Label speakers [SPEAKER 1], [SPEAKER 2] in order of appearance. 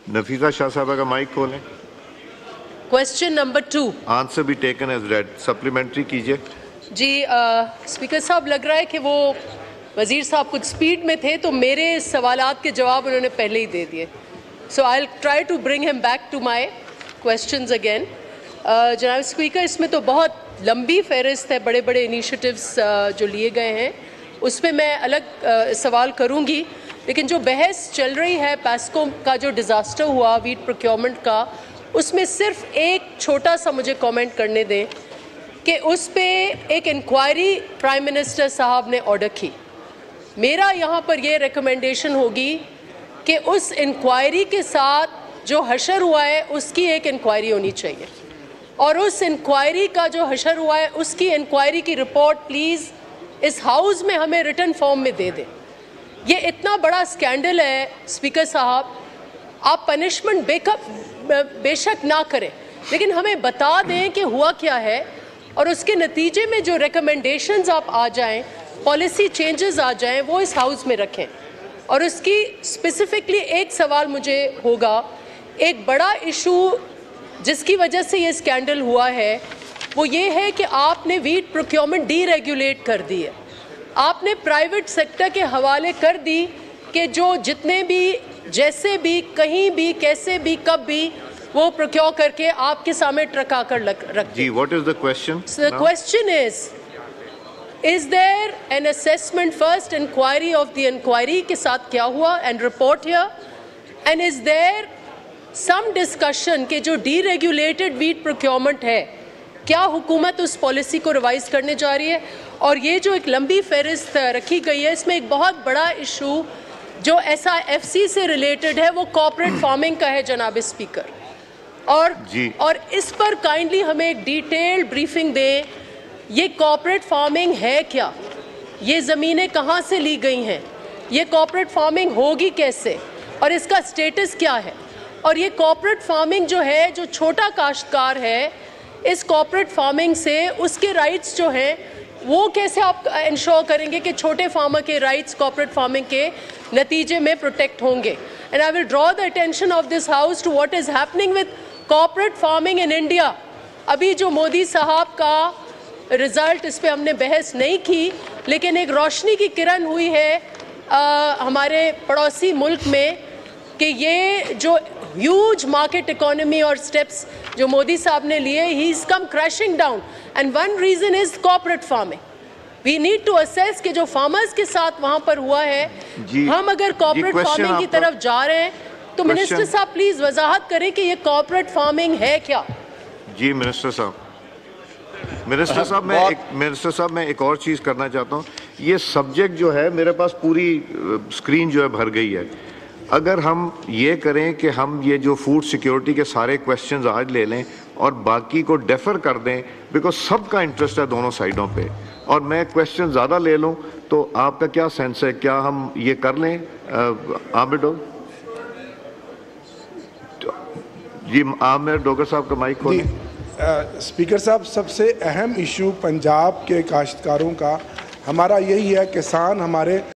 [SPEAKER 1] नफीसा शाह साहबा का माइक खोलें।
[SPEAKER 2] Question number 2।
[SPEAKER 1] Answer be taken as read. Supplementary कीजिए।
[SPEAKER 2] जी स्पीकर साहब, लग रहा है कि वो वजीर साहब कुछ स्पीड में थे तो मेरे सवालात के जवाब उन्होंने पहले ही दे दिए। So I will try to bring him back to my questions again. जनाब स्पीकर, इसमें तो बहुत लंबी फहरिस्त है, बड़े बड़े इनिशिएटिव्स जो लिए गए हैं, उस पर मैं अलग सवाल करूंगी। लेकिन जो बहस चल रही है पैस्को का जो डिज़ास्टर हुआ वीट प्रोक्योरमेंट का, उसमें सिर्फ एक छोटा सा मुझे कमेंट करने दें कि उस पर एक इंक्वायरी प्राइम मिनिस्टर साहब ने ऑर्डर की। मेरा यहाँ पर ये रिकमेंडेशन होगी कि उस इंक्वायरी के साथ जो हशर हुआ है उसकी एक इंक्वायरी होनी चाहिए, और उस इंक्वायरी का जो हशर हुआ है उसकी इंक्वायरी की रिपोर्ट प्लीज़ इस हाउस में हमें रिटन फॉर्म में दे दें। ये इतना बड़ा स्कैंडल है स्पीकर साहब, आप पनिशमेंट बेशक ना करें, लेकिन हमें बता दें कि हुआ क्या है, और उसके नतीजे में जो रिकमेंडेशंस आप आ जाएं, पॉलिसी चेंजेस आ जाएं, वो इस हाउस में रखें। और उसकी स्पेसिफिकली एक सवाल मुझे होगा, एक बड़ा इशू जिसकी वजह से ये स्कैंडल हुआ है वो ये है कि आपने वीट प्रोक्योरमेंट डीरेगुलेट कर दी है। आपने प्राइवेट सेक्टर के हवाले कर दी कि जो जितने भी जैसे भी कहीं भी कैसे भी कब भी वो प्रोक्योर करके आपके सामने ट्रक आकर रख
[SPEAKER 1] जी। What is the question?
[SPEAKER 2] The question is there an assessment, first inquiry of the inquiry के साथ क्या हुआ and report here, and is there some discussion कि जो डीरेगुलेटेड वीट प्रोक्योरमेंट है, क्या हुकूमत उस पॉलिसी को रिवाइज करने जा रही है? और ये जो एक लंबी फहरिस्त रखी गई है, इसमें एक बहुत बड़ा इशू जो SIFC से रिलेटेड है वो कॉर्पोरेट फार्मिंग का है जनाब स्पीकर, और इस पर काइंडली हमें एक डिटेल्ड ब्रीफिंग दें। ये कॉर्पोरेट फार्मिंग है क्या? ये ज़मीनें कहाँ से ली गई हैं? ये कॉर्पोरेट फार्मिंग होगी कैसे, और इसका स्टेटस क्या है? और ये कॉर्पोरेट फार्मिंग जो है, जो छोटा काश्तकार है, इस कॉर्पोरेट फार्मिंग से उसके राइट्स जो हैं वो कैसे आप इंश्योर करेंगे कि छोटे फार्मर के राइट्स कॉर्पोरेट फार्मिंग के नतीजे में प्रोटेक्ट होंगे? And I will draw the attention of this house to what is happening with corporate farming in India. अभी जो मोदी साहब का रिज़ल्ट, इस पर हमने बहस नहीं की, लेकिन एक रोशनी की किरण हुई है हमारे पड़ोसी मुल्क में कि ये जो ह्यूज मार्केट इकोनॉमी और स्टेप्स जो मोदी साहब ने लिए, he is come crashing down, and one reason is corporate farming. We need to assess कि जो फार्मर्स के साथ वहां पर हुआ है, हम अगर कॉर्पोरेट फार्मिंग की तरफ जा रहे हैं तो मिनिस्टर साहब प्लीज वजाहत करें कि ये कॉर्पोरेट फार्मिंग है क्या?
[SPEAKER 1] जी मिनिस्टर साहब, मैं एक और चीज़ करना चाहता हूँ। ये सब्जेक्ट जो है मेरे पास पूरी स्क्रीन जो है भर गई है। अगर हम ये करें कि हम ये जो फूड सिक्योरिटी के सारे क्वेश्चंस आज ले लें और बाकी को डेफर कर दें, बिकॉज सबका इंटरेस्ट है दोनों साइडों पे, और मैं क्वेश्चन ज़्यादा ले लूँ, तो आपका क्या सेंस है, क्या हम ये कर लें? आमिर डोगर जी, आमिर डोगर साहब का माइक खोलें।
[SPEAKER 3] स्पीकर साहब, सबसे अहम इशू पंजाब के काश्तकारों का हमारा यही है, किसान हमारे